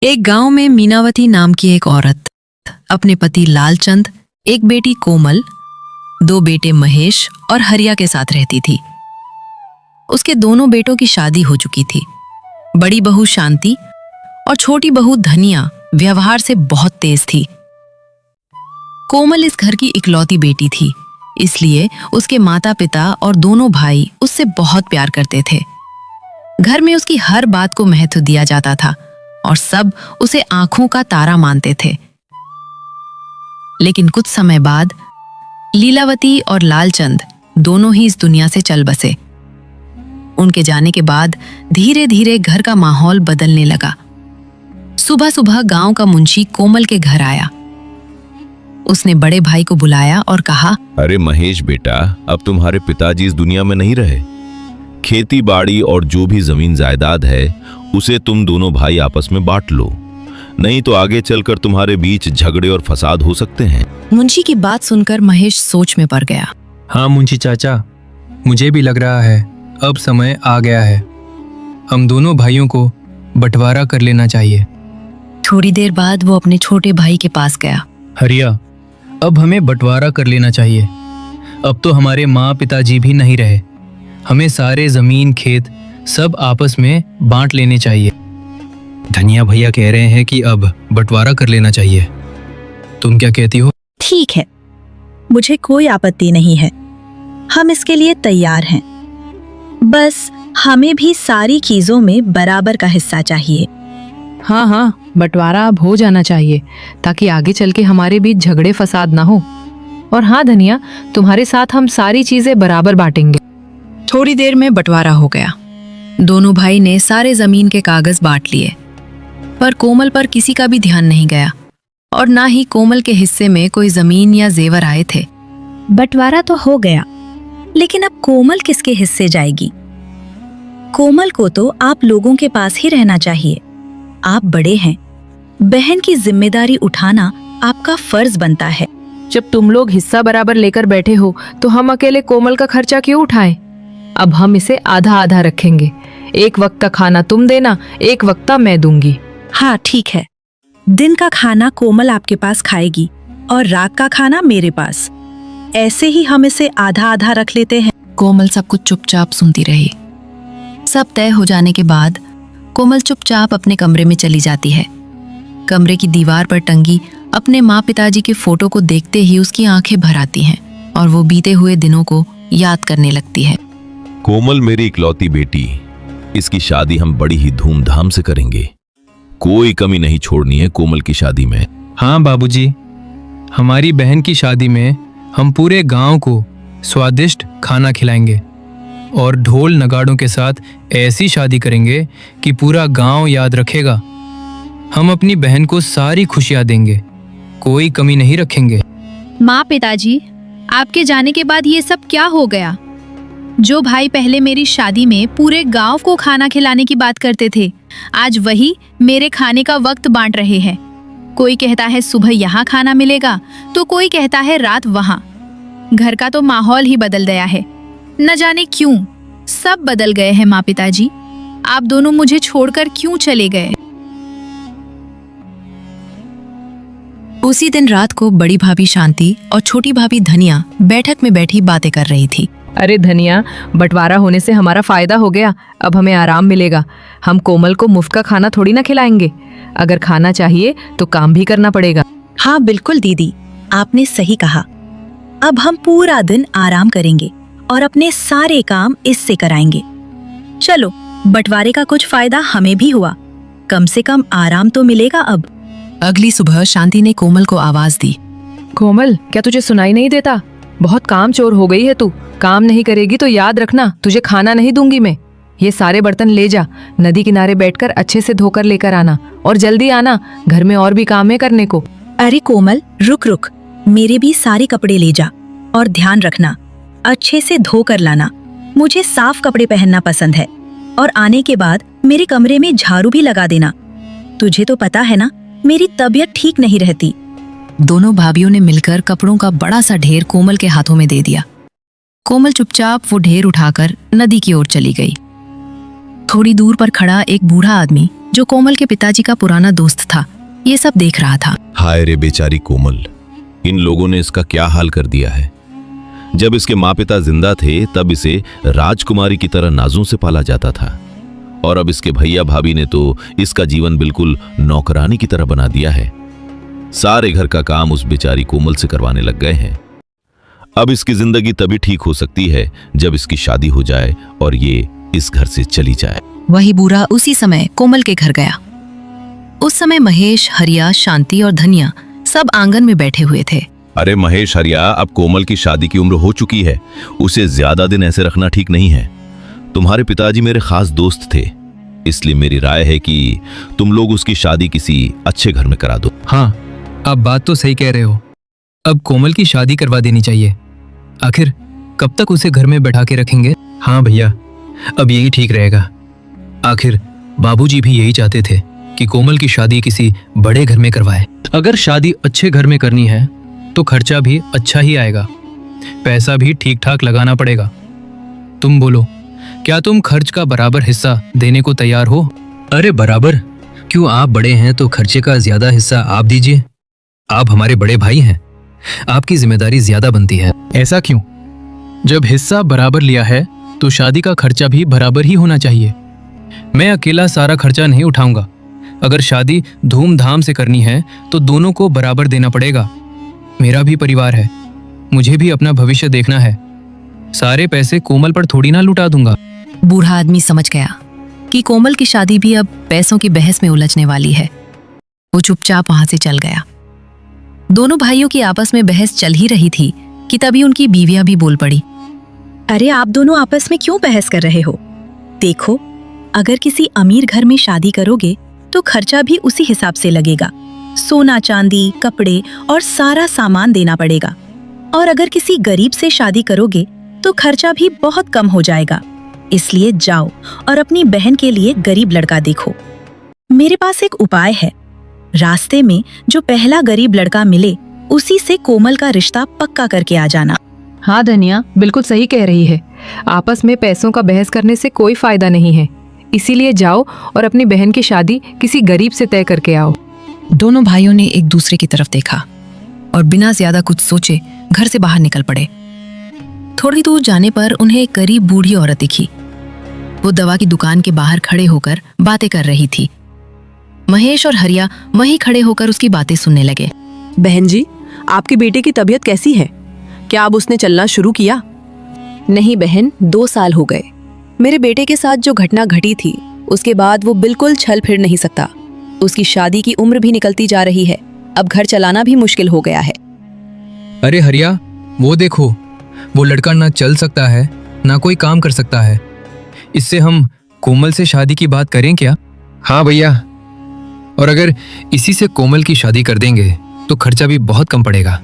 एक गांव में मीनावती नाम की एक औरत अपने पति लालचंद, एक बेटी कोमल, दो बेटे महेश और हरिया के साथ रहती थी। उसके दोनों बेटों की शादी हो चुकी थी। बड़ी बहू शांति और छोटी बहू धनिया व्यवहार से बहुत तेज थी। कोमल इस घर की इकलौती बेटी थी, इसलिए उसके माता पिता और दोनों भाई उससे बहुत प्यार करते थे। घर में उसकी हर बात को महत्व दिया जाता था और सब उसे आंखों का तारा मानते थे। लेकिन कुछ समय बाद लीलावती और लालचंद दोनों ही इस दुनिया से चल बसे। उनके जाने के बाद धीरे धीरे घर का माहौल बदलने लगा। सुबह सुबह गांव का मुंशी कोमल के घर आया। उसने बड़े भाई को बुलाया और कहा, अरे महेश बेटा, अब तुम्हारे पिताजी इस दुनिया में नहीं रहे। खेती बाड़ी और जो भी जमीन जायदाद है उसे तुम दोनों भाई आपस में बांट लो, नहीं तो आगे चलकर तुम्हारे बीच झगड़े और फसाद हो सकते हैं। मुंशी की बात सुनकर महेश सोच में पड़ गया। हाँ मुंशी चाचा, मुझे भी लग रहा है अब समय आ गया है। हम दोनों भाइयों को बंटवारा कर लेना चाहिए। थोड़ी देर बाद वो अपने छोटे भाई के पास गया। हरिया, अब हमें बंटवारा कर लेना चाहिए। अब तो हमारे माँ पिताजी भी नहीं रहे। हमें सारे जमीन खेत सब आपस में बांट लेने चाहिए। धनिया भैया कह रहे हैं कि अब बंटवारा कर लेना चाहिए। तुम क्या कहती हो? ठीक है, मुझे कोई आपत्ति नहीं है। हम इसके लिए तैयार हैं। बस हमें भी सारी चीजों में बराबर का हिस्सा चाहिए। हाँ, बंटवारा अब हो जाना चाहिए ताकि आगे चल के हमारे बीच झगड़े फसाद ना हो। और हाँ धनिया, तुम्हारे साथ हम सारी चीजें बराबर बांटेंगे। थोड़ी देर में बंटवारा हो गया। दोनों भाई ने सारे जमीन के कागज बांट लिए, पर कोमल पर किसी का भी ध्यान नहीं गया और ना ही कोमल के हिस्से में कोई जमीन या जेवर आए थे। बंटवारा तो हो गया, लेकिन अब कोमल किसके हिस्से जाएगी? कोमल को तो आप लोगों के पास ही रहना चाहिए। आप बड़े हैं, बहन की जिम्मेदारी उठाना आपका फर्ज बनता है। जब तुम लोग हिस्सा बराबर लेकर बैठे हो तो हम अकेले कोमल का खर्चा क्यों उठाएं? अब हम इसे आधा आधा रखेंगे। एक वक्त का खाना तुम देना, एक वक्त का मैं दूंगी। हाँ ठीक है, दिन का खाना कोमल आपके पास खाएगी और रात का खाना मेरे पास। ऐसे ही हम इसे आधा आधा रख लेते हैं। कोमल सब कुछ चुपचाप सुनती रही। सब तय हो जाने के बाद कोमल चुपचाप अपने कमरे में चली जाती है। कमरे की दीवार पर टंगी अपने माँ पिताजी के फोटो को देखते ही उसकी आंखें भर आती हैं और वो बीते हुए दिनों को याद करने लगती है। कोमल मेरी इकलौती बेटी, इसकी शादी हम बड़ी ही धूमधाम से करेंगे। कोई कमी नहीं छोड़नी है कोमल की शादी में। हाँ बाबूजी, हमारी बहन की शादी में हम पूरे गांव को स्वादिष्ट खाना खिलाएंगे और ढोल नगाड़ों के साथ ऐसी शादी करेंगे कि पूरा गांव याद रखेगा। हम अपनी बहन को सारी खुशियां देंगे, कोई कमी नहीं रखेंगे। माँ पिताजी, आपके जाने के बाद ये सब क्या हो गया? जो भाई पहले मेरी शादी में पूरे गांव को खाना खिलाने की बात करते थे, आज वही मेरे खाने का वक्त बांट रहे हैं। कोई कहता है सुबह यहाँ खाना मिलेगा तो कोई कहता है रात वहाँ। घर का तो माहौल ही बदल गया है। न जाने क्यों सब बदल गए हैं। माँ पिताजी, आप दोनों मुझे छोड़कर क्यों चले गए? उसी दिन रात को बड़ी भाभी शांति और छोटी भाभी धनिया बैठक में बैठी बातें कर रही थी। अरे धनिया, बंटवारा होने से हमारा फायदा हो गया। अब हमें आराम मिलेगा। हम कोमल को मुफ्त का खाना थोड़ी ना खिलाएंगे। अगर खाना चाहिए तो काम भी करना पड़ेगा। हाँ बिल्कुल दीदी, आपने सही कहा। अब हम पूरा दिन आराम करेंगे और अपने सारे काम इससे कराएंगे। चलो, बंटवारे का कुछ फायदा हमें भी हुआ। कम से कम आराम तो मिलेगा अब। अगली सुबह शांति ने कोमल को आवाज दी। कोमल, क्या तुझे सुनाई नहीं देता? बहुत काम चोर हो गई है तू। काम नहीं करेगी तो याद रखना, तुझे खाना नहीं दूंगी मैं। ये सारे बर्तन ले जा, नदी किनारे बैठकर अच्छे से धोकर लेकर आना और जल्दी आना, घर में और भी काम है करने को। अरे कोमल, रुक रुक, मेरे भी सारे कपड़े ले जा और ध्यान रखना, अच्छे से धो कर लाना। मुझे साफ कपड़े पहनना पसंद है और आने के बाद मेरे कमरे में झाड़ू भी लगा देना। तुझे तो पता है ना, मेरी तबीयत ठीक नहीं रहती। दोनों भाभीयों ने मिलकर कपड़ों का बड़ा सा ढेर कोमल के हाथों में दे दिया। कोमल चुपचाप वो ढेर उठाकर नदी की ओर चली गई। थोड़ी दूर पर खड़ा एक बूढ़ा आदमी जो कोमल के पिताजी का पुराना दोस्त था, ये सब देख रहा था। हाय रे बेचारी कोमल, इन लोगों ने इसका क्या हाल कर दिया है। जब इसके माँ पिता जिंदा थे तब इसे राजकुमारी की तरह नाजों से पाला जाता था, और अब इसके भैया भाभी ने तो इसका जीवन बिल्कुल नौकरानी की तरह बना दिया है। सारे घर का काम उस बेचारी कोमल से करवाने लग गए हैं। अब इसकी जिंदगी तभी ठीक हो सकती है जब इसकी शादी हो जाए और ये इस घर से चली जाए। वही बूढ़ा उसी समय कोमल के घर गया। उस समय महेश, हरिया, शांति और धनिया सब आंगन में बैठे हुए थे। अरे महेश, हरिया, अब कोमल की शादी की उम्र हो चुकी है, उसे ज्यादा दिन ऐसे रखना ठीक नहीं है। तुम्हारे पिताजी मेरे खास दोस्त थे, इसलिए मेरी राय है कि तुम लोग उसकी शादी किसी अच्छे घर में करा दो। हाँ, आप बात तो सही कह रहे हो। अब कोमल की शादी करवा देनी चाहिए। आखिर कब तक उसे घर में बैठा के रखेंगे? हाँ भैया, अब यही ठीक रहेगा। आखिर बाबूजी भी यही चाहते थे कि कोमल की शादी किसी बड़े घर में करवाए। अगर शादी अच्छे घर में करनी है तो खर्चा भी अच्छा ही आएगा, पैसा भी ठीक ठाक लगाना पड़ेगा। तुम बोलो, क्या तुम खर्च का बराबर हिस्सा देने को तैयार हो? अरे बराबर क्यों, आप बड़े हैं तो खर्चे का ज्यादा हिस्सा आप दीजिए। आप हमारे बड़े भाई हैं, आपकी जिम्मेदारी ज्यादा बनती है। ऐसा क्यों? जब हिस्सा बराबर लिया है तो शादी का खर्चा भी बराबर ही होना चाहिए। मैं अकेला सारा खर्चा नहीं उठाऊंगा। अगर शादी धूमधाम से करनी है तो दोनों को बराबर देना पड़ेगा। मेरा भी परिवार है, मुझे भी अपना भविष्य देखना है। सारे पैसे कोमल पर थोड़ी ना लुटा दूंगा। बूढ़ा आदमी समझ गया कि कोमल की शादी भी अब पैसों की बहस में उलझने वाली है। वो चुपचाप वहां से चल गया। दोनों भाइयों की आपस में बहस चल ही रही थी कि तभी उनकी बीवियां भी बोल पड़ी। अरे आप दोनों आपस में क्यों बहस कर रहे हो? देखो, अगर किसी अमीर घर में शादी करोगे तो खर्चा भी उसी हिसाब से लगेगा। सोना, चांदी, कपड़े और सारा सामान देना पड़ेगा। और अगर किसी गरीब से शादी करोगे तो खर्चा भी बहुत कम हो जाएगा। इसलिए जाओ और अपनी बहन के लिए गरीब लड़का देखो। मेरे पास एक उपाय है। रास्ते में जो पहला गरीब लड़का मिले उसी से कोमल का रिश्ता पक्का करके आ जाना। हाँ धनिया, बिल्कुल सही कह रही है। आपस में पैसों का बहस करने से कोई फायदा नहीं है। इसीलिए जाओ और अपनी बहन की शादी किसी गरीब से तय करके आओ। दोनों भाइयों ने एक दूसरे की तरफ देखा और बिना ज्यादा कुछ सोचे घर से बाहर निकल पड़े। थोड़ी दूर जाने पर उन्हें एक गरीब बूढ़ी औरत दिखी। वो दवा की दुकान के बाहर खड़े होकर बातें कर रही थी। महेश और हरिया वहीं खड़े होकर उसकी बातें सुनने लगे। बहन जी, आपके बेटे की तबीयत कैसी है? क्या अब उसने चलना शुरू किया? नहीं बहन, 2 साल हो गए। मेरे बेटे के साथ जो घटना घटी थी उसके बाद वो बिल्कुल चल फिर नहीं सकता। उसकी शादी की उम्र भी निकलती जा रही है। अब घर चलाना भी मुश्किल हो गया है। अरे हरिया, वो देखो, वो लड़का ना चल सकता है ना कोई काम कर सकता है। इससे हम कोमल से शादी की बात करें क्या? हाँ भैया, और अगर इसी से कोमल की शादी कर देंगे तो खर्चा भी बहुत कम पड़ेगा।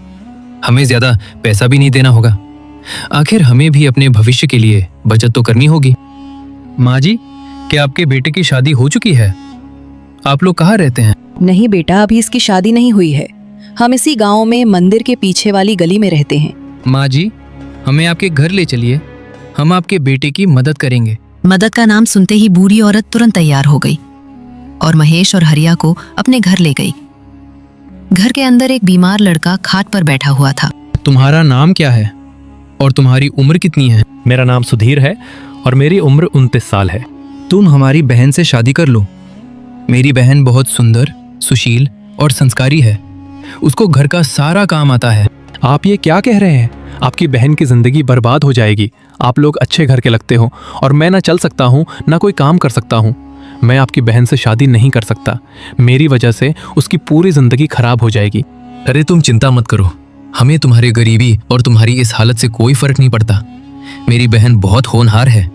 हमें ज्यादा पैसा भी नहीं देना होगा। आखिर हमें भी अपने भविष्य के लिए बचत तो करनी होगी। माँ जी, क्या आपके बेटे की शादी हो चुकी है? आप लोग कहाँ रहते हैं? नहीं बेटा, अभी इसकी शादी नहीं हुई है। हम इसी गांव में मंदिर के पीछे वाली गली में रहते हैं। माँ जी, हमें आपके घर ले चलिए, हम आपके बेटे की मदद करेंगे। मदद का नाम सुनते ही बूढ़ी औरत तुरंत तैयार हो गई और महेश और हरिया को अपने घर ले गई। घर के अंदर एक बीमार लड़का खाट पर बैठा हुआ था। तुम्हारा नाम क्या है और तुम्हारी उम्र कितनी है? मेरा नाम सुधीर है और मेरी उम्र 29 साल है। तुम हमारी बहन से शादी कर लो। मेरी बहन बहुत सुंदर, सुशील और संस्कारी है। उसको घर का सारा काम आता है। आप ये क्या कह रहे हैं? आपकी बहन की जिंदगी बर्बाद हो जाएगी। आप लोग अच्छे घर के लगते हो और मैं ना चल सकता हूँ ना कोई काम कर सकता हूँ। मैं आपकी बहन से शादी नहीं कर सकता। मेरी वजह से उसकी पूरी जिंदगी खराब हो जाएगी। अरे तुम चिंता मत करो, हमें तुम्हारी गरीबी और तुम्हारी इस हालत से कोई फर्क नहीं पड़ता। मेरी बहन बहुत होनहार है,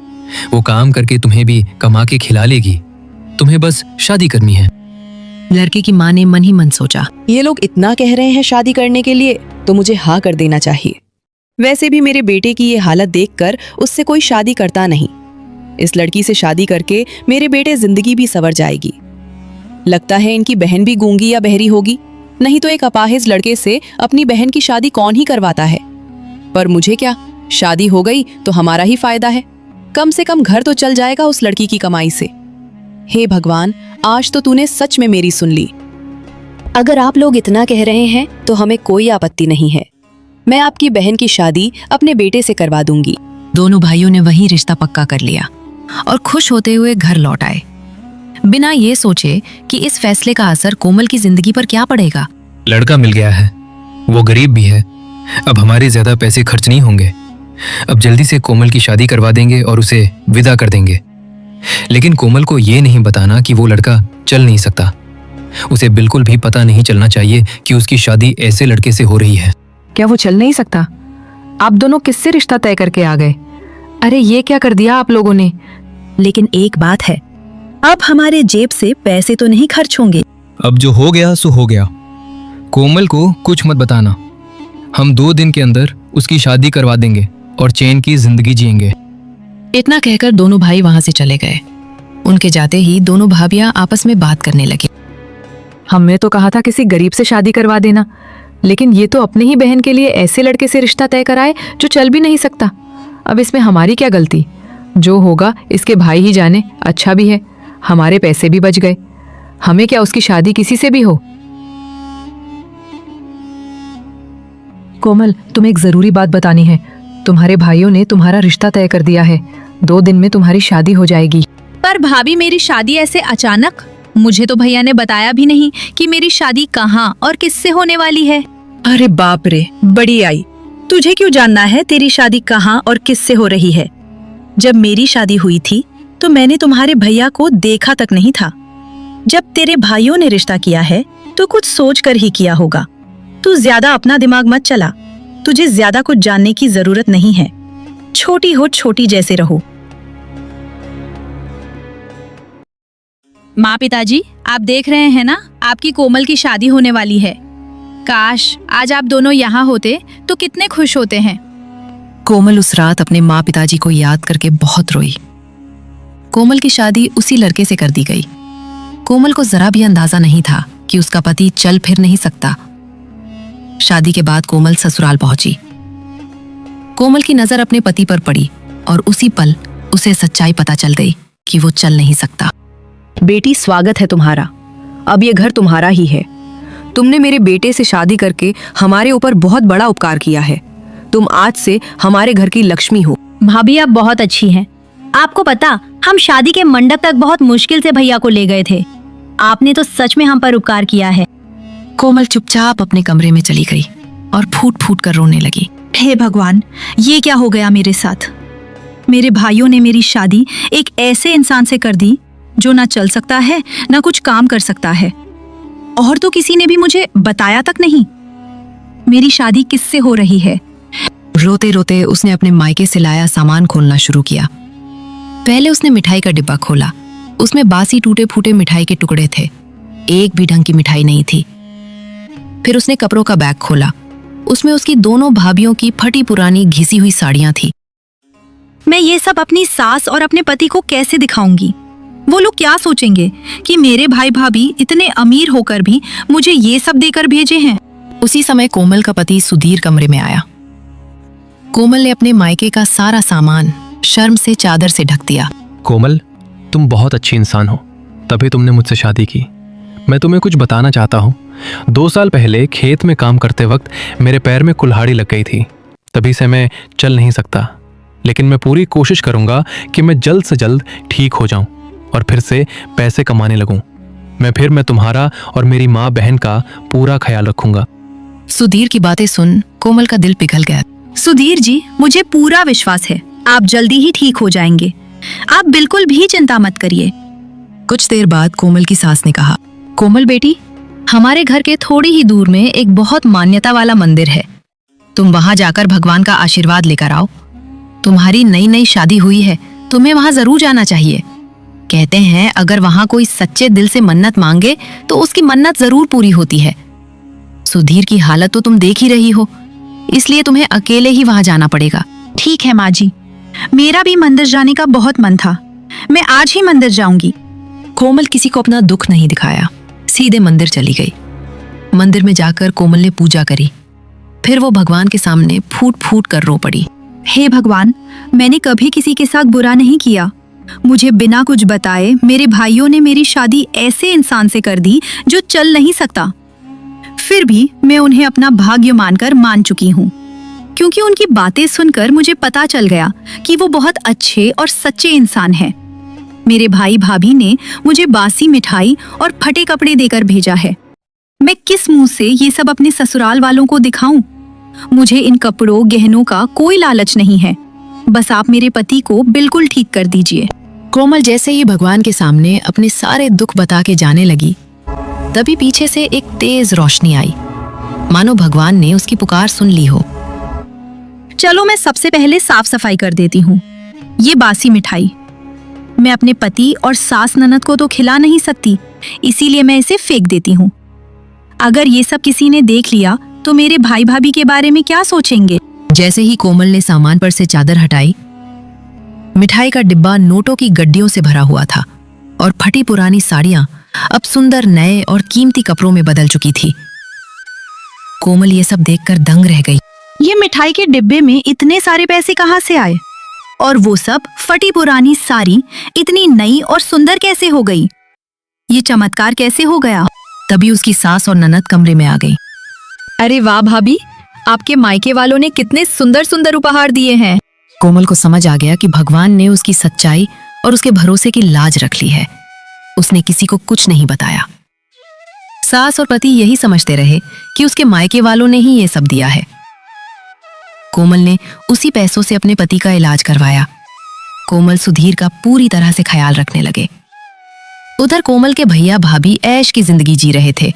वो काम करके तुम्हें भी कमा के खिला लेगी। तुम्हें बस शादी करनी है। लड़के की माँ ने मन ही मन सोचा, ये लोग इतना कह रहे हैं शादी करने के लिए तो मुझे हाँ कर देना चाहिए। वैसे भी मेरे बेटे की ये हालत देखकर उससे कोई शादी करता नहीं। इस लड़की से शादी करके मेरे बेटे जिंदगी भी संवर जाएगी। लगता है इनकी बहन भी गूंगी या बहरी होगी, नहीं तो एक अपाहिज लड़के से अपनी बहन की शादी कौन ही करवाता है। पर मुझे क्या, शादी हो गई तो हमारा ही फायदा है। कम से कम घर तो चल जाएगा उस लड़की की कमाई से। हे भगवान, आज तो तूने सच में मेरी सुन ली। अगर आप लोग इतना कह रहे हैं तो हमें कोई आपत्ति नहीं है। मैं आपकी बहन की शादी अपने बेटे से करवा दूंगी। दोनों भाइयों ने वही रिश्ता पक्का कर लिया और खुश होते हुए घर लौट आए, बिना ये सोचे कि इस फैसले का असर कोमल की जिंदगी पर क्या पड़ेगा। लड़का मिल गया है, वो गरीब भी है, अब हमारे ज्यादा पैसे खर्च नहीं होंगे। अब जल्दी से कोमल की शादी करवा देंगे और उसे विदा कर देंगे। लेकिन कोमल को ये नहीं बताना कि वो लड़का चल नहीं सकता। उसे बिल्कुल भी पता नहीं चलना चाहिए कि उसकी शादी ऐसे लड़के से हो रही है। क्या वो चल नहीं सकता? आप दोनों किससे रिश्ता तय करके आ गए? अरे ये क्या कर दिया आप लोगों ने? लेकिन एक बात है, अब हमारे जेब से पैसे तो नहीं खर्च होंगे। अब जो हो गया सो हो गया। कोमल को कुछ मत बताना। हम 2 दिन के अंदर उसकी शादी करवा देंगे और चैन की जिंदगी जिएंगे। इतना कहकर दोनों भाई वहां से चले गए। उनके जाते ही दोनों भाभियां आपस में बात करने लगी। हमने तो कहा था किसी गरीब से शादी करवा देना, लेकिन ये तो अपने ही बहन के लिए ऐसे लड़के से रिश्ता तय कराए जो चल भी नहीं सकता। अब इसमें हमारी क्या गलती? जो होगा इसके भाई ही जाने। अच्छा भी है, हमारे पैसे भी बच गए। हमें क्या उसकी शादी किसी से भी हो। कोमल, तुम्हें एक जरूरी बात बतानी है। तुम्हारे भाइयों ने तुम्हारा रिश्ता तय कर दिया है। 2 दिन में तुम्हारी शादी हो जाएगी। पर भाभी, मेरी शादी ऐसे अचानक? मुझे तो भैया ने बताया भी नहीं कि मेरी शादी कहाँ और किससे होने वाली है। अरे बाप रे, बड़ी आई, तुझे क्यों जानना है तेरी शादी कहाँ और किससे हो रही है? जब मेरी शादी हुई थी तो मैंने तुम्हारे भैया को देखा तक नहीं था। जब तेरे भाइयों ने रिश्ता किया है तो कुछ सोच कर ही किया होगा। तू ज्यादा अपना दिमाग मत चला। तुझे ज्यादा कुछ जानने की जरूरत नहीं है। छोटी हो छोटी जैसे रहो। माँ, पिताजी, आप देख रहे हैं ना, आपकी कोमल की शादी होने वाली है। काश आज आप दोनों यहाँ होते तो कितने खुश होते हैं। कोमल उस रात अपने माँ पिताजी को याद करके बहुत रोई। कोमल की शादी उसी लड़के से कर दी गई। कोमल को जरा भी अंदाजा नहीं था कि उसका पति चल फिर नहीं सकता। शादी के बाद कोमल ससुराल पहुंची। कोमल की नजर अपने पति पर पड़ी और उसी पल उसे सच्चाई पता चल गई कि वो चल नहीं सकता। बेटी, स्वागत है तुम्हारा। अब ये घर तुम्हारा ही है। तुमने मेरे बेटे से शादी करके हमारे ऊपर बहुत बड़ा उपकार किया है। तुम आज से हमारे घर की लक्ष्मी हो। भाभी, आप बहुत अच्छी हैं। आपको पता, हम शादी के मंडप तक बहुत मुश्किल से भैया को ले गए थे। आपने तो सच में हम पर उपकार किया है। कोमल चुपचाप अपने कमरे में चली गई और फूट फूट कर रोने लगी। हे भगवान, ये क्या हो गया मेरे साथ? मेरे भाइयों ने मेरी शादी एक ऐसे इंसान से कर दी जो ना चल सकता है ना कुछ काम कर सकता है, और तो किसी ने भी मुझे बताया तक नहीं। मेरी शादी किससे हो रही है? रोते रोते उसने अपने मायके से लाया सामान खोलना शुरू किया। पहले उसने मिठाई का डिब्बा खोला। उसमें बासी टूटे फूटे मिठाई के टुकड़े थे। एक भी ढंग की मिठाई नहीं थी। फिर उसने कपड़ों का बैग खोला। उसमें उसकी दोनों भाभियों की फटी पुरानी घिसी हुई साड़ियां थी। मैं ये सब अपनी सास और अपने पति को कैसे दिखाऊंगी? वो लोग क्या सोचेंगे कि मेरे भाई भाभी इतने अमीर होकर भी मुझे ये सब देकर भेजे हैं। उसी समय कोमल का पति सुधीर कमरे में आया। कोमल ने अपने मायके का सारा सामान शर्म से चादर से ढक दिया। कोमल, तुम बहुत अच्छी इंसान हो, तभी तुमने मुझसे शादी की। मैं तुम्हें कुछ बताना चाहता हूँ। 2 साल पहले खेत में काम करते वक्त मेरे पैर में कुल्हाड़ी लग गई थी। तभी से मैं चल नहीं सकता, लेकिन मैं पूरी कोशिश करूँगा कि मैं जल्द से जल्द ठीक हो जाऊँ और फिर से पैसे कमाने लगूँ। मैं तुम्हारा और मेरी माँ बहन का पूरा ख्याल रखूँगा। सुधीर की बातें सुन कोमल का दिल पिघल गया। सुधीर जी, मुझे पूरा विश्वास है आप जल्दी ही ठीक हो जाएंगे। आप बिल्कुल भी चिंता मत करिए। कुछ देर बाद कोमल की सास ने कहा, कोमल बेटी, हमारे घर के थोड़ी ही दूर में एक बहुत मान्यता वाला मंदिर है। तुम वहां जाकर भगवान का आशीर्वाद लेकर आओ। तुम्हारी नई नई शादी हुई है, तुम्हें वहां जरूर जाना चाहिए। कहते हैं अगर वहां कोई सच्चे दिल से मन्नत मांगे तो उसकी मन्नत जरूर पूरी होती है। सुधीर की हालत तो तुम देख ही रही हो, इसलिए तुम्हें अकेले ही वहां जाना पड़ेगा। ठीक है माँ जी, मेरा भी मंदिर जाने का बहुत मन था। मैं आज ही मंदिर जाऊंगी। कोमल किसी को अपना दुख नहीं दिखाया, सीधे मंदिर चली गई। मंदिर में जाकर कोमल ने पूजा करी। फिर वो भगवान के सामने फूट फूट कर रो पड़ी। हे भगवान, मैंने कभी किसी के साथ बुरा नहीं किया। मुझे बिना कुछ बताए मेरे भाइयों ने मेरी शादी ऐसे इंसान से कर दी जो चल नहीं सकता। फिर भी मैं उन्हें अपना भाग्य मानकर मान चुकी हूँ, क्योंकि उनकी बातें सुनकर मुझे पता चल गया कि वो बहुत अच्छे और सच्चे इंसान हैं। मेरे भाई भाभी ने मुझे बासी मिठाई और फटे कपड़े देकर भेजा है। मैं किस मुंह से ये सब अपने ससुराल वालों को दिखाऊं? मुझे इन कपड़ों गहनों का कोई लालच नहीं है। बस आप मेरे पति को बिल्कुल ठीक कर दीजिए। कोमल जैसे ही भगवान के सामने अपने सारे दुख बता के जाने लगी, तभी पीछे से एक तेज रोशनी आई, मानो भगवान ने उसकी पुकार सुन ली हो। चलो मैं सबसे पहले साफ सफाई कर देती हूँ। ये बासी मिठाई मैं अपने पति और सास ननद को तो खिला नहीं सकती, इसीलिए मैं इसे फेंक देती हूँ। अगर ये सब किसी ने देख लिया तो मेरे भाई भाभी के बारे में क्या सोचेंगे? जैसे ही कोमल ने सामान पर से चादर हटाई, मिठाई का डिब्बा नोटों की गड्डियों से भरा हुआ था और फटी पुरानी साड़ियां अब सुंदर नए और कीमती कपड़ों में बदल चुकी थी। कोमल ये सब देखकर दंग रह गई। ये मिठाई के डिब्बे में इतने सारे पैसे कहाँ से आए? और वो सब फटी पुरानी साड़ी इतनी नई और सुंदर कैसे हो गई? ये चमत्कार कैसे हो गया? तभी उसकी सास और ननद कमरे में आ गई। अरे वाह भाभी, आपके मायके वालों ने कितने सुंदर सुंदर उपहार दिए हैं। कोमल को समझ आ गया कि भगवान ने उसकी सच्चाई और उसके भरोसे की लाज रख ली है। उसने किसी को कुछ नहीं बताया। सास और पति यही समझते रहे कि उसके मायके वालों ने ही ये सब दिया है। कोमल ने उसी पैसों से अपने पति का इलाज करवाया। कोमल सुधीर का पूरी तरह से ख्याल रखने लगे। उधर कोमल के भैया भाभी ऐश की जिंदगी जी रहे थे।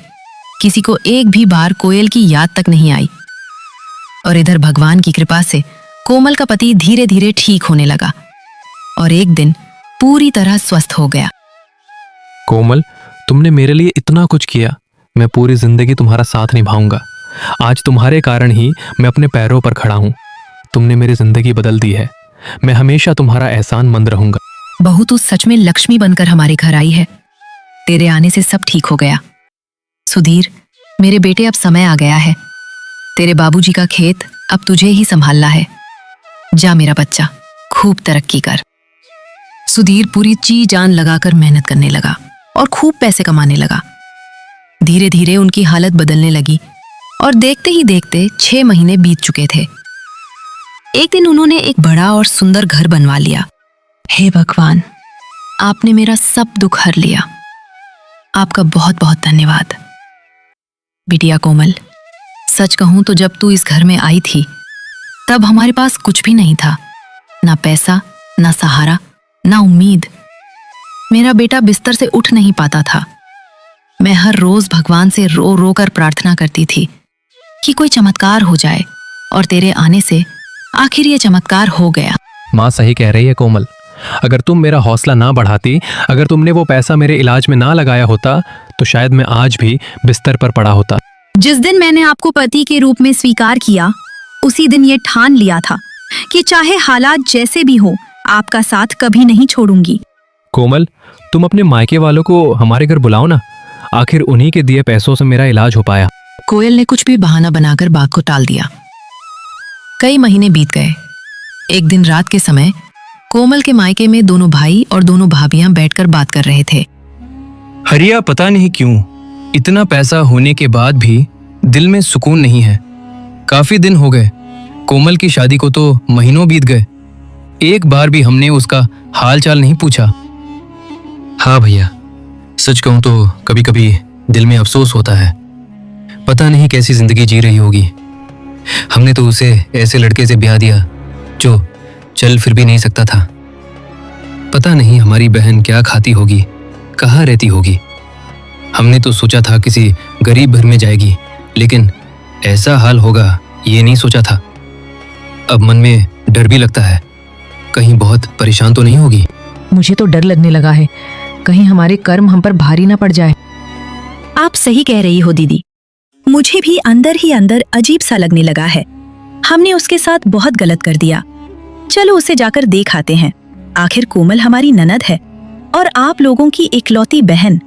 किसी को एक भी बार कोयल की याद तक नहीं आई। और इधर भगवान की कृपा से कोमल का पति धीरे धीरे ठीक होने लगा और एक दिन पूरी तरह स्वस्थ हो गया। कोमल, तुमने मेरे लिए इतना कुछ किया, मैं पूरी जिंदगी तुम्हारा साथ निभाऊंगा। आज तुम्हारे कारण ही मैं अपने पैरों पर खड़ा हूँ। तुमने मेरी जिंदगी बदल दी है। मैं हमेशा तुम्हारा एहसानमंद रहूंगा। बहू, तू सच में लक्ष्मी बनकर हमारे घर आई है। तेरे आने से सब ठीक हो गया। सुधीर, मेरे बेटे, अब समय आ गया है। तेरे बाबूजी का खेत अब तुझे ही संभालना है। जा मेरा बच्चा, खूब तरक्की कर। सुधीर पूरी जी जान लगाकर मेहनत करने लगा और खूब पैसे कमाने लगा। धीरे धीरे उनकी हालत बदलने लगी और देखते ही देखते 6 महीने बीत चुके थे। एक दिन उन्होंने एक बड़ा और सुंदर घर बनवा लिया। हे भगवान, आपने मेरा सब दुख हर लिया। आपका बहुत बहुत धन्यवाद। बिटिया कोमल, सच कहूं तो जब तू इस घर में आई थी तब हमारे पास कुछ भी नहीं था, ना पैसा, ना सहारा, ना उम्मीद। मेरा बेटा बिस्तर से उठ नहीं पाता था। मैं हर रोज भगवान से रो रो कर प्रार्थना करती थी कि कोई चमत्कार हो जाए, और तेरे आने से आखिर ये चमत्कार हो गया। माँ सही कह रही है कोमल। अगर तुम मेरा हौसला ना बढ़ाती, अगर तुमने वो पैसा मेरे इलाज में ना लगाया होता, तो शायद मैं आज भी बिस्तर पर पड़ा होता। जिस दिन मैंने आपको पति के रूप में स्वीकार किया, उसी दिन ये ठान लिया था कि चाहे हालात जैसे भी हो, आपका साथ कभी नहीं छोड़ूंगी। कोमल, तुम अपने मायके वालों को हमारे घर बुलाओ ना। आखिर उन्हीं के दिए पैसों से मेरा इलाज हो पाया। कोयल ने कुछ भी बहाना बनाकर बात को टाल दिया। कई महीने बीत गए। एक दिन रात के समय कोमल के मायके में दोनों भाई और दोनों भाभियां बैठकर बात कर रहे थे। हरिया, पता नहीं क्यों इतना पैसा होने के बाद भी दिल में सुकून नहीं है। काफी दिन हो गए, कोमल की शादी को तो महीनों बीत गए, एक बार भी हमने उसका हाल चाल नहीं पूछा। हाँ भैया, सच कहूं तो कभी कभी दिल में अफसोस होता है। पता नहीं कैसी जिंदगी जी रही होगी। हमने तो उसे ऐसे लड़के से ब्याह दिया जो चल फिर भी नहीं सकता था। पता नहीं हमारी बहन क्या खाती होगी, कहाँ रहती होगी। हमने तो सोचा था किसी गरीब घर में जाएगी, लेकिन ऐसा हाल होगा ये नहीं सोचा था। अब मन में डर भी लगता है, कहीं बहुत परेशान तो नहीं होगी। मुझे तो डर लगने लगा है, कहीं हमारे कर्म हम पर भारी ना पड़ जाए। आप सही कह रही हो दीदी। मुझे भी अंदर ही अंदर अजीब सा लगने लगा है। हमने उसके साथ बहुत गलत कर दिया। चलो उसे जाकर देख आते हैं। आखिर कोमल हमारी ननद है और आप लोगों की इकलौती बहन।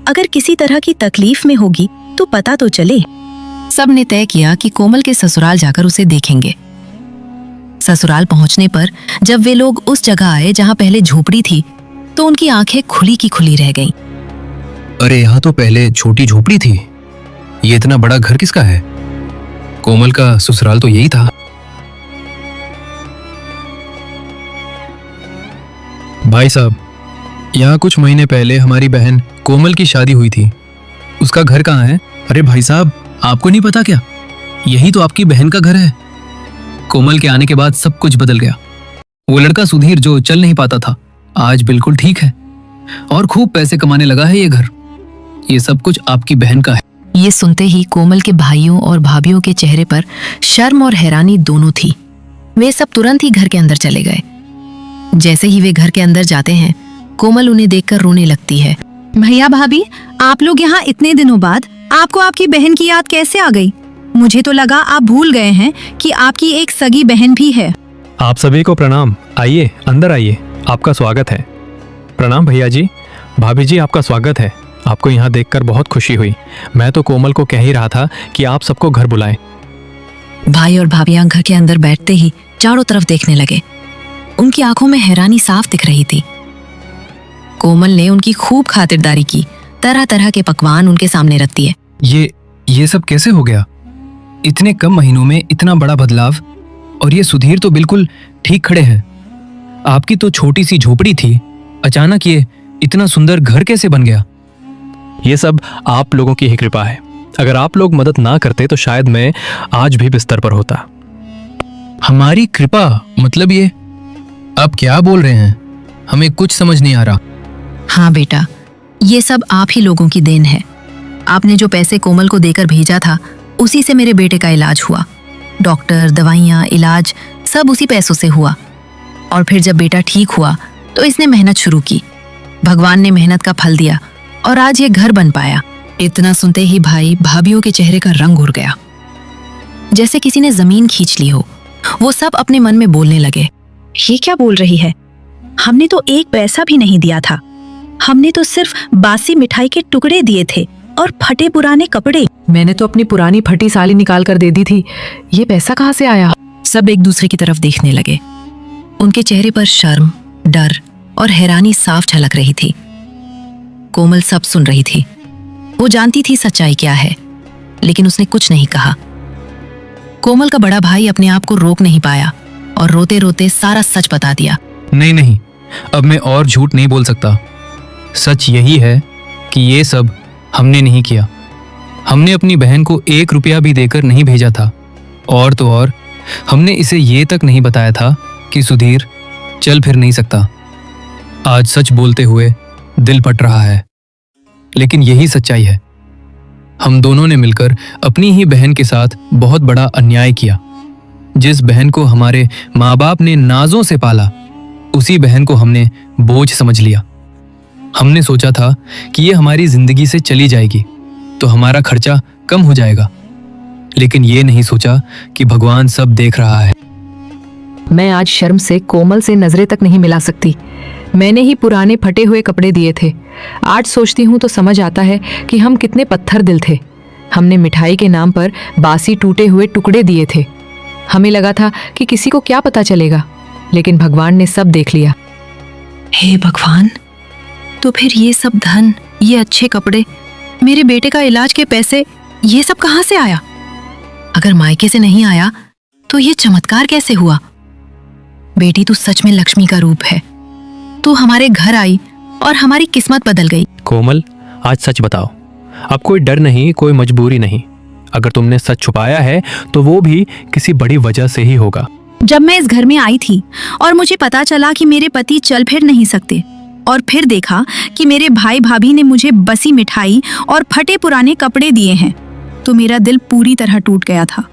अगर किसी तरह की तकलीफ में होगी तो पता तो चले। सब ने तय किया कि कोमल के ससुराल जाकर उसे देखेंगे। ससुराल पहुंचने पर जब वे लोग उस जगह आए जहां पहले झोपड़ी थी, तो उनकी आंखें खुली की खुली रह गईं। अरे यहाँ तो पहले छोटी झोपड़ी थी, ये इतना बड़ा घर किसका है? कोमल का ससुराल तो यही था। भाई साहब, यहाँ कुछ महीने पहले हमारी बहन कोमल की शादी हुई थी। उसका घर कहाँ है? अरे भाई साहब, आपको नहीं पता क्या? यही तो आपकी बहन का घर है। कोमल के आने के बाद सब कुछ बदल गया। वो लड़का सुधीर जो चल नहीं पाता था, आज बिल्कुल ठीक है और खूब पैसे कमाने लगा है। ये घर, ये सब कुछ आपकी बहन का है। ये सुनते ही कोमल के भाइयों और भाभियों के चेहरे पर शर्म और हैरानी दोनों थी। वे सब तुरंत ही घर के अंदर चले गए। जैसे ही वे घर के अंदर जाते हैं, कोमल उन्हें देखकर रोने लगती है। भैया भाभी, आप लोग यहाँ इतने दिनों बाद, आपको आपकी बहन की याद कैसे आ गई? मुझे तो लगा आप भूल गए हैं कि आपकी एक सगी बहन भी है। आप सभी को प्रणाम। आइए, अंदर आइए, आपका स्वागत है। प्रणाम भैया जी, भाभी जी, आपका स्वागत है। आपको यहाँ देखकर बहुत खुशी हुई। मैं तो कोमल को कह ही रहा था कि आप सबको घर बुलाएं। भाई और भाभियां घर के अंदर बैठते ही चारों तरफ देखने लगे। उनकी आंखों में हैरानी साफ दिख रही थी। कोमल ने उनकी खूब खातिरदारी की, तरह तरह के पकवान उनके सामने रख दिए। ये सब कैसे हो गया? इतने कम महीनों में इतना बड़ा बदलाव, और ये सुधीर तो बिल्कुल ठीक खड़े हैं। आपकी तो छोटी सी झोपड़ी थी, अचानक ये इतना सुंदर घर कैसे बन गया? ये सब आप लोगों की ही कृपा है। अगर आप लोग मदद ना करते तो शायद मैं आज भी बिस्तर पर होता। हमारी कृपा मतलब ये? आप क्या बोल रहे हैं? हमें कुछ समझ नहीं आ रहा। हाँ बेटा, ये सब आप ही लोगों की देन है। आपने जो पैसे कोमल को देकर भेजा था, उसी से मेरे बेटे का इलाज हुआ। डॉक्टर, दवाइयाँ, इलाज सब उसी पैसों से हुआ। और फिर जब बेटा ठीक हुआ तो इसने मेहनत शुरू की। भगवान ने मेहनत का फल दिया और आज ये घर बन पाया। इतना सुनते ही भाई भाभियों के चेहरे का रंग उड़ गया, जैसे किसी ने जमीन खींच ली हो। वो सब अपने मन में बोलने लगे, ये क्या बोल रही है? हमने तो एक पैसा भी नहीं दिया था। हमने तो सिर्फ बासी मिठाई के टुकड़े दिए थे और फटे पुराने कपड़े। मैंने तो अपनी पुरानी फटी साड़ी निकाल कर दे दी थी। ये पैसा कहाँ से आया? सब एक दूसरे की तरफ देखने लगे। उनके चेहरे पर शर्म, डर और हैरानी साफ झलक रही थी। कोमल सब सुन रही थी। वो जानती थी सच्चाई क्या है, लेकिन उसने कुछ नहीं कहा। कोमल का बड़ा भाई अपने आप को रोक नहीं पाया और रोते रोते सारा सच बता दिया। नहीं, अब मैं और झूठ नहीं बोल सकता। सच यही है कि ये सब हमने नहीं किया। हमने अपनी बहन को 1 रुपया भी देकर नहीं भेजा था। और तो और हमने इसे ये तक नहीं बताया था कि सुधीर चल फिर नहीं सकता। आज सच बोलते हुए दिल फट रहा है, लेकिन यही सच्चाई है। हम दोनों ने मिलकर अपनी ही बहन के साथ बहुत बड़ा अन्याय किया। जिस बहन को हमारे माँ बाप ने नाजों से पाला, उसी बहन को हमने बोझ समझ लिया। हमने सोचा था कि ये हमारी जिंदगी से चली जाएगी तो हमारा खर्चा कम हो जाएगा, लेकिन ये नहीं सोचा कि भगवान सब देख रहा है। मैं आज शर्म से कोमल से नजरें तक नहीं मिला सकती। मैंने ही पुराने फटे हुए कपड़े दिए थे। आज सोचती हूँ तो समझ आता है कि हम कितने पत्थर दिल थे। हमने मिठाई के नाम पर बासी टूटे हुए टुकड़े दिए थे। हमें लगा था कि किसी को क्या पता चलेगा, लेकिन भगवान ने सब देख लिया। हे भगवान, तो फिर ये सब धन, ये अच्छे कपड़े, मेरे बेटे का इलाज के पैसे, ये सब कहाँ से आया? अगर मायके से नहीं आया तो ये चमत्कार कैसे हुआ? बेटी, तू सच में लक्ष्मी का रूप है। तू हमारे घर आई और हमारी किस्मत बदल गई। कोमल, आज सच बताओ। अब कोई डर नहीं, कोई मजबूरी नहीं। अगर तुमने सच छुपाया है तो वो भी किसी बड़ी वजह से ही होगा। जब मैं इस घर में आई थी और मुझे पता चला कि मेरे पति चल फिर नहीं सकते, और फिर देखा कि मेरे भाई भाभी ने मुझे बसी मिठाई और फटे पुराने कपड़े दिए हैं, तो मेरा दिल पूरी तरह टूट गया था।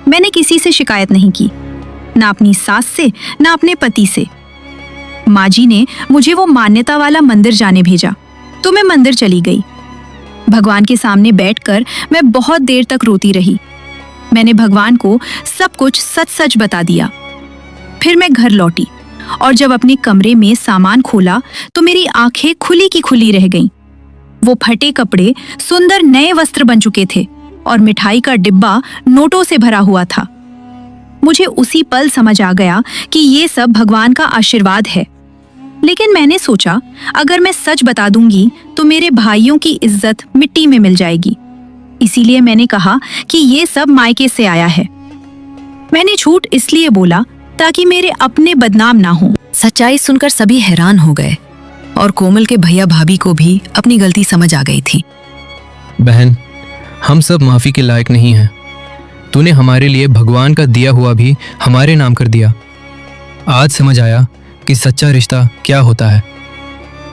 मैंने किसी से शिकायत नहीं की, ना अपनी सास से, ना अपने पति से। माँ जी ने मुझे वो मान्यता वाला मंदिर जाने भेजा, तो मैं मंदिर चली गई। भगवान के सामने बैठकर मैं बहुत देर तक रोती रही। मैंने भगवान को सब कुछ सच सच बता दिया। फिर मैं घर लौटी और जब अपने कमरे में सामान खोला तो मेरी आंखें खुली की खुली रह गईं। वो फटे कपड़े सुंदर नए वस्त्र बन चुके थे और मिठाई का डिब्बा नोटों से भरा हुआ था। मुझे उसी पल समझ आ गया कि ये सब भगवान का आशीर्वाद है। लेकिन मैंने सोचा अगर मैं सच बता दूंगी तो मेरे भाइयों की इज्जत मिट्टी में मिल जाएगी। इसीलिए मैंने कहा कि ये सब मायके से आया है। मैंने झूठ इसलिए बोला ताकि मेरे अपने बदनाम ना हो। सच्चाई सुनकर सभी हैरान हो गए और कोमल के भैया भाभी को भी अपनी गलती समझ आ गई थी। बहन, हम सब माफ़ी के लायक नहीं हैं। तूने हमारे लिए भगवान का दिया हुआ भी हमारे नाम कर दिया। आज समझ आया कि सच्चा रिश्ता क्या होता है।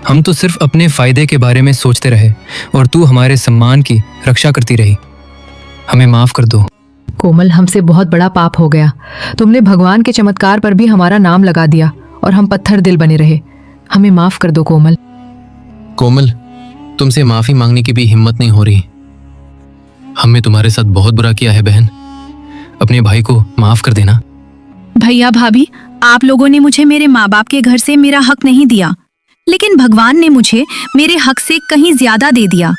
हम तो सिर्फ अपने फायदे के बारे में सोचते रहे और तू हमारे सम्मान की रक्षा करती रही। हमें माफ़ कर दो। कोमल, हमसे बहुत बड़ा पाप हो गया। तुमने भगवान के चमत्कार पर भी हमारा नाम लगा दिया और हम पत्थर दिल बने रहे। हमें माफ कर दो कोमल। कोमल, तुमसे माफ़ी मांगने की भी हिम्मत नहीं हो रही। हमने तुम्हारे साथ बहुत बुरा किया है बहन। अपने भाई को माफ़ कर देना। भैया भाभी, आप लोगों ने मुझे मेरे माँ बाप के घर से मेरा हक नहीं दिया, लेकिन भगवान ने मुझे मेरे हक से कहीं ज्यादा दे दिया।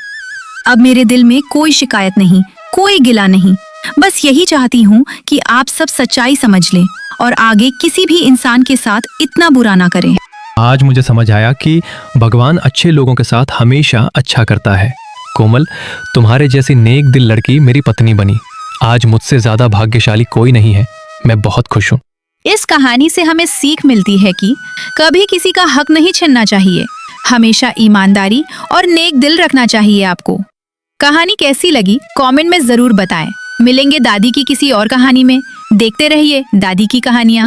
अब मेरे दिल में कोई शिकायत नहीं, कोई गिला नहीं। बस यही चाहती हूँ कि आप सब सच्चाई समझ लें और आगे किसी भी इंसान के साथ इतना बुरा ना करें। आज मुझे समझ आया कि भगवान अच्छे लोगों के साथ हमेशा अच्छा करता है। कोमल, तुम्हारे जैसी नेक दिल लड़की मेरी पत्नी बनी। आज मुझसे ज्यादा भाग्यशाली कोई नहीं है। मैं बहुत खुश हूँ। इस कहानी से हमें सीख मिलती है कि कभी किसी का हक नहीं छीनना चाहिए। हमेशा ईमानदारी और नेक दिल रखना चाहिए आपको। कहानी कैसी लगी कमेंट में जरूर बताएं। मिलेंगे दादी की किसी और कहानी में। देखते रहिए दादी की कहानियां।